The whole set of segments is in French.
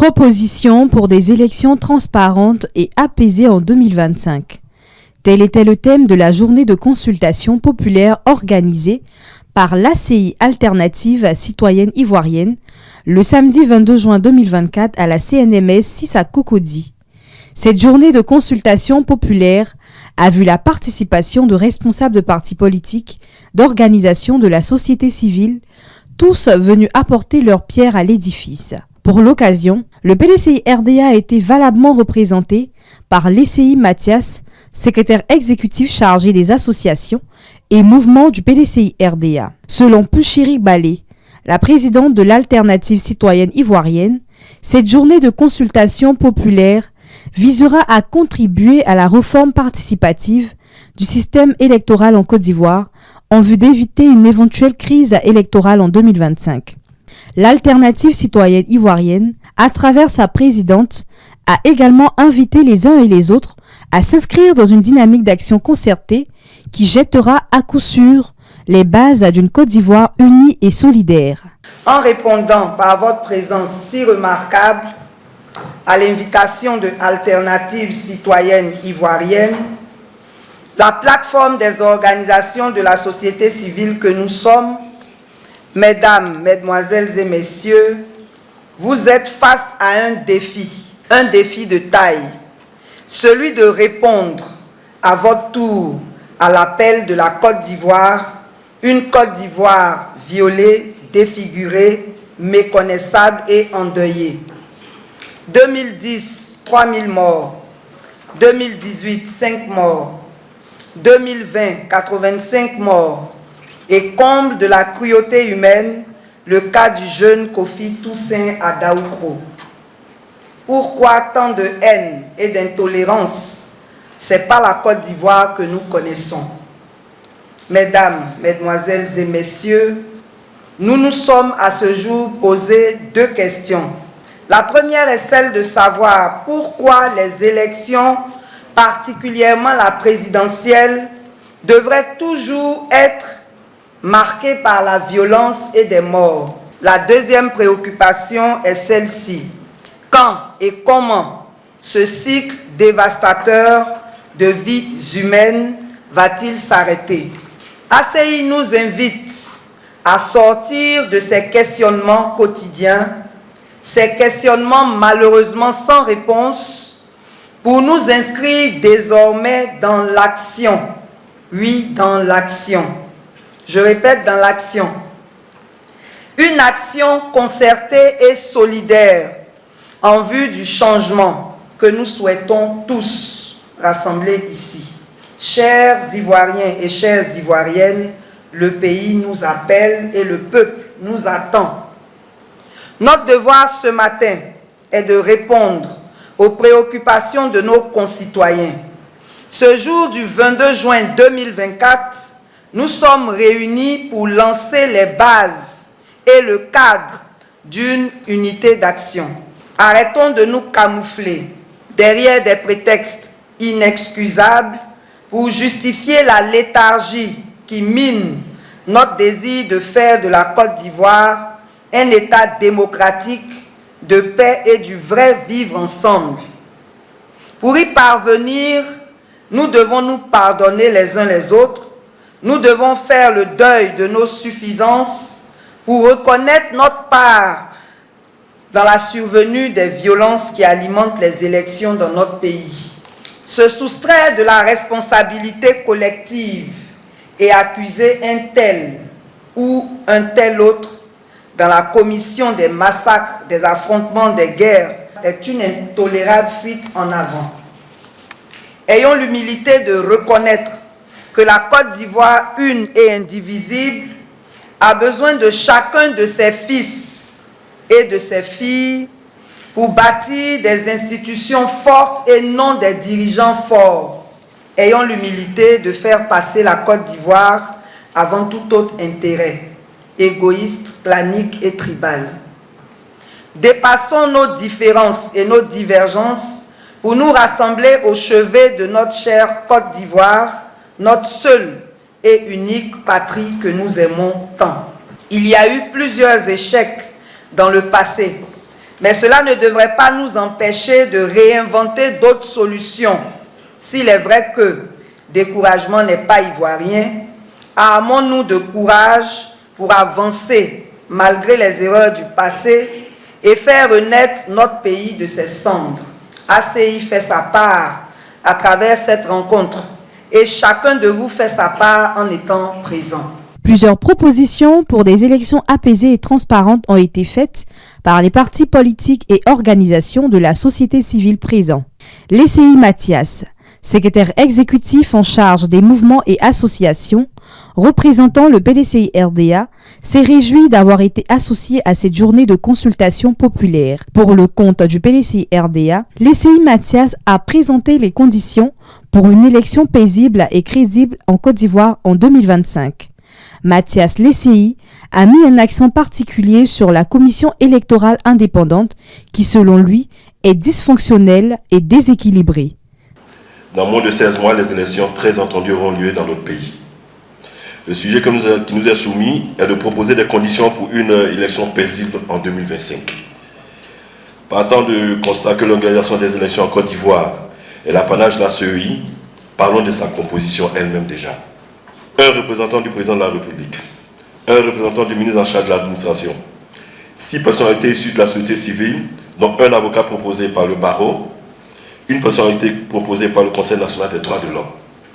Proposition pour des élections transparentes et apaisées en 2025. Tel était le thème de la journée de consultation populaire organisée par l'ACI Alternative Citoyenne Ivoirienne le samedi 22 juin 2024 à la CNMS 6 à Cocody. Cette journée de consultation populaire a vu la participation de responsables de partis politiques, d'organisations de la société civile, tous venus apporter leur pierre à l'édifice. Pour l'occasion, le PDCI RDA a été valablement représenté par l'ECI Mathias, secrétaire exécutif chargé des associations et mouvements du PDCI RDA. Selon Puchiri Balé, la présidente de l'Alternative citoyenne ivoirienne, cette journée de consultation populaire visera à contribuer à la réforme participative du système électoral en Côte d'Ivoire en vue d'éviter une éventuelle crise électorale en 2025. L'Alternative citoyenne ivoirienne, à travers sa présidente, a également invité les uns et les autres à s'inscrire dans une dynamique d'action concertée qui jettera à coup sûr les bases d'une Côte d'Ivoire unie et solidaire. En répondant par votre présence si remarquable à l'invitation de Alternative citoyenne ivoirienne, la plateforme des organisations de la société civile que nous sommes, mesdames, mesdemoiselles et messieurs, vous êtes face à un défi de taille, celui de répondre à votre tour à l'appel de la Côte d'Ivoire, une Côte d'Ivoire violée, défigurée, méconnaissable et endeuillée. 2010, 3000 morts. 2018, 5 morts. 2020, 85 morts. Et comble de la cruauté humaine, le cas du jeune Kofi Toussaint à Daoukro. Pourquoi tant de haine et d'intolérance? C'est pas la Côte d'Ivoire que nous connaissons. Mesdames, mesdemoiselles et messieurs, nous nous sommes à ce jour posé 2 questions. La première est celle de savoir pourquoi les élections, particulièrement la présidentielle, devraient toujours être marquées par la violence et des morts. La deuxième préoccupation est celle-ci. Quand et comment ce cycle dévastateur de vies humaines va-t-il s'arrêter? ACI nous invite à sortir de ces questionnements quotidiens, ces questionnements malheureusement sans réponse, pour nous inscrire désormais dans l'action. Oui, dans l'action. Je répète, dans l'action. Une action concertée et solidaire en vue du changement que nous souhaitons tous rassembler ici. Chers Ivoiriens et chères Ivoiriennes, le pays nous appelle et le peuple nous attend. Notre devoir ce matin est de répondre aux préoccupations de nos concitoyens. Ce jour du 22 juin 2024, nous sommes réunis pour lancer les bases et le cadre d'une unité d'action. Arrêtons de nous camoufler derrière des prétextes inexcusables pour justifier la léthargie qui mine notre désir de faire de la Côte d'Ivoire un État démocratique, de paix et du vrai vivre ensemble. Pour y parvenir, nous devons nous pardonner les uns les autres, nous devons faire le deuil de nos suffisances pour reconnaître notre part dans la survenue des violences qui alimentent les élections dans notre pays. Se soustraire de la responsabilité collective et accuser un tel ou un tel autre dans la commission des massacres, des affrontements, des guerres est une intolérable fuite en avant. Ayons l'humilité de reconnaître que la Côte d'Ivoire, une et indivisible, a besoin de chacun de ses fils et de ses filles pour bâtir des institutions fortes et non des dirigeants forts. Ayons l'humilité de faire passer la Côte d'Ivoire avant tout autre intérêt, égoïste, planique et tribal. Dépassons nos différences et nos divergences pour nous rassembler au chevet de notre chère Côte d'Ivoire, notre seule et unique patrie que nous aimons tant. Il y a eu plusieurs échecs dans le passé, Mais cela ne devrait pas nous empêcher de réinventer d'autres solutions. S'il est vrai que découragement n'est pas ivoirien, armons-nous de courage pour avancer malgré les erreurs du passé et faire renaître notre pays de ses cendres. ACI fait sa part à travers cette rencontre et chacun de vous fait sa part en étant présent. Plusieurs propositions pour des élections apaisées et transparentes ont été faites par les partis politiques et organisations de la société civile présents. L'ECI Mathias, secrétaire exécutif en charge des mouvements et associations, représentant le PDCI-RDA, s'est réjoui d'avoir été associé à cette journée de consultation populaire. Pour le compte du PDCI-RDA, l'ECI Mathias a présenté les conditions pour une élection paisible et crédible en Côte d'Ivoire en 2025. Mathias Lesseyi a mis un accent particulier sur la commission électorale indépendante qui, selon lui, est dysfonctionnelle et déséquilibrée. Dans moins de 16 mois, les élections très attendues auront lieu dans notre pays. Le sujet qui nous est soumis est de proposer des conditions pour une élection paisible en 2025. Partant du constat que l'organisation des élections en Côte d'Ivoire est l'apanage de la CEI, parlons de sa composition elle-même déjà. Un représentant du président de la République, un représentant du ministre en charge de l'administration, 6 personnalités issues de la société civile, dont un avocat proposé par le barreau, une personnalité proposée par le Conseil national des droits de l'homme,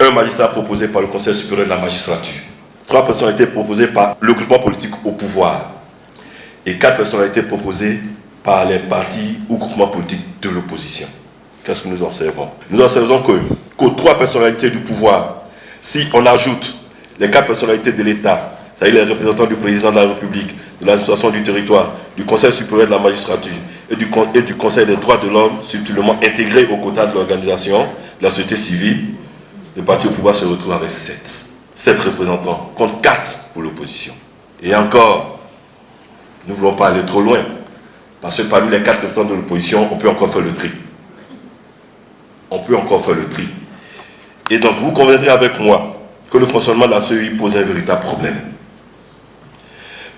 un magistrat proposé par le Conseil supérieur de la magistrature, 3 personnalités proposées par le groupement politique au pouvoir et 4 personnalités proposées par les partis ou groupements politiques de l'opposition. Qu'est-ce que nous observons? Nous observons qu'aux 3 personnalités du pouvoir, si on ajoute les 4 personnalités de l'État, c'est-à-dire les représentants du président de la République, de l'administration du territoire, du Conseil supérieur de la magistrature et du Conseil des droits de l'homme, subtilement intégrés au quota de l'organisation de la société civile, le parti au pouvoir se retrouve avec 7 représentants, contre 4 pour l'opposition. Et encore, nous ne voulons pas aller trop loin, parce que parmi les 4 représentants de l'opposition, on peut encore faire le tri. On peut encore faire le tri. Et donc, vous conviendrez avec moi que le fonctionnement de la CEI pose un véritable problème.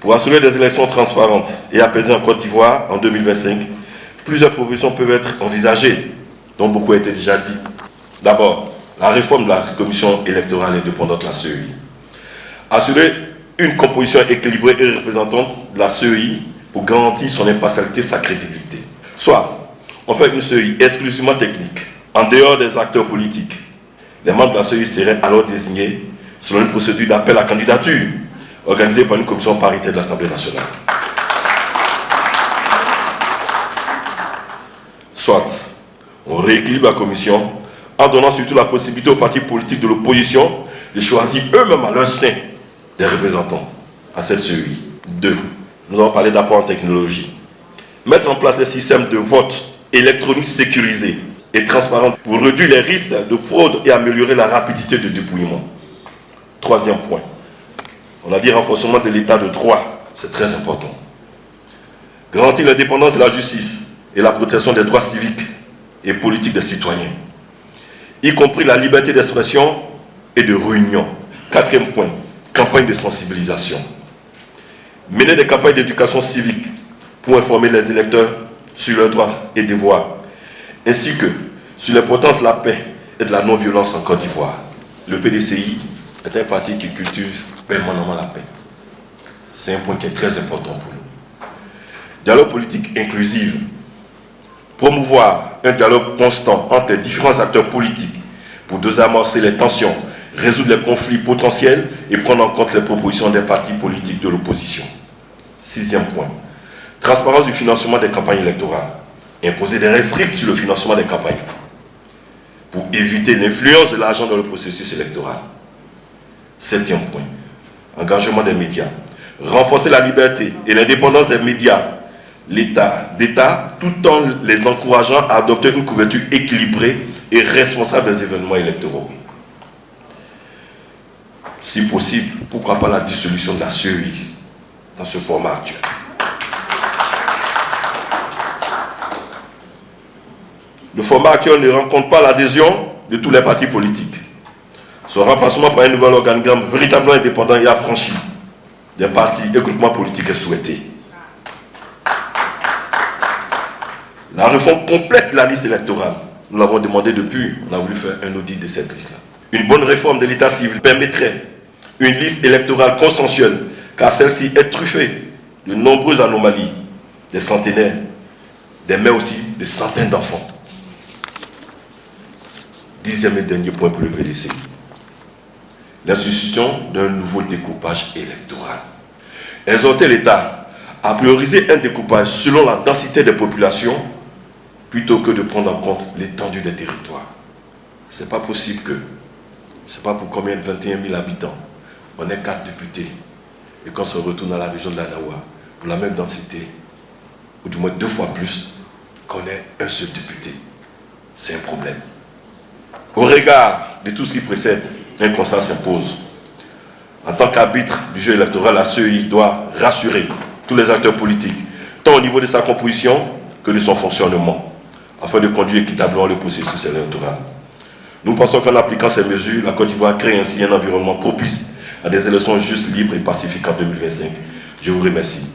Pour assurer des élections transparentes et apaisées en Côte d'Ivoire en 2025, plusieurs propositions peuvent être envisagées, dont beaucoup a été déjà dit. D'abord, la réforme de la commission électorale indépendante de la CEI. Assurer une composition équilibrée et représentante de la CEI pour garantir son impartialité et sa crédibilité. Soit, on fait une CEI exclusivement technique, en dehors des acteurs politiques. Les membres de la CEI seraient alors désignés selon une procédure d'appel à candidature organisée par une commission paritaire de l'Assemblée nationale. Soit, on rééquilibre la commission en donnant surtout la possibilité aux partis politiques de l'opposition de choisir eux-mêmes à leur sein des représentants à cette CEI. 2. Nous avons parlé d'apport en technologie. Mettre en place des systèmes de vote électronique sécurisés et transparente pour réduire les risques de fraude et améliorer la rapidité de dépouillement. 3e point, on a dit renforcement de l'état de droit, c'est très important. Garantir l'indépendance de la justice et la protection des droits civiques et politiques des citoyens, y compris la liberté d'expression et de réunion. 4e point, campagne de sensibilisation. Mener des campagnes d'éducation civique pour informer les électeurs sur leurs droits et devoirs, ainsi que sur l'importance de la paix et de la non-violence en Côte d'Ivoire. Le PDCI est un parti qui cultive permanemment la paix. C'est un point qui est très important pour nous. Dialogue politique inclusif. Promouvoir un dialogue constant entre les différents acteurs politiques pour désamorcer les tensions, résoudre les conflits potentiels et prendre en compte les propositions des partis politiques de l'opposition. 6e point. Transparence du financement des campagnes électorales. Imposer des restrictions sur le financement des campagnes pour éviter l'influence de l'argent dans le processus électoral. 7e point, engagement des médias. Renforcer la liberté et l'indépendance des médias, d'État, tout en les encourageant à adopter une couverture équilibrée et responsable des événements électoraux. Si possible, pourquoi pas la dissolution de la CEI dans ce format actuel. Le format actuel ne rencontre pas l'adhésion de tous les partis politiques. Son remplacement par un nouvel organigramme véritablement indépendant et affranchi des partis et groupements politiques est souhaité. La refonte complète de la liste électorale. Nous l'avons demandé depuis, on a voulu faire un audit de cette liste-là. Une bonne réforme de l'état civil permettrait une liste électorale consensuelle, car celle-ci est truffée de nombreuses anomalies, des centenaires, mais aussi des centaines d'enfants. 10e et dernier point pour le VDC. L'institution d'un nouveau découpage électoral. Exhorter l'État à prioriser un découpage selon la densité des populations plutôt que de prendre en compte l'étendue des territoires. C'est pas possible que, je ne sais pas pour combien de 21 000 habitants, on ait 4 députés et qu'on se retourne à la région de l'Anawa pour la même densité, ou du moins 2 fois plus, qu'on ait un seul député. C'est un problème. Au regard de tout ce qui précède, un constat s'impose. En tant qu'arbitre du jeu électoral, la CEI doit rassurer tous les acteurs politiques, tant au niveau de sa composition que de son fonctionnement, afin de conduire équitablement le processus électoral. Nous pensons qu'en appliquant ces mesures, la Côte d'Ivoire crée ainsi un environnement propice à des élections justes, libres et pacifiques en 2025. Je vous remercie.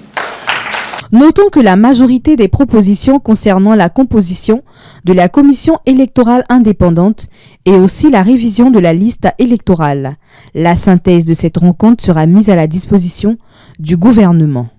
Notons que la majorité des propositions concernant la composition de la commission électorale indépendante et aussi la révision de la liste électorale. La synthèse de cette rencontre sera mise à la disposition du gouvernement.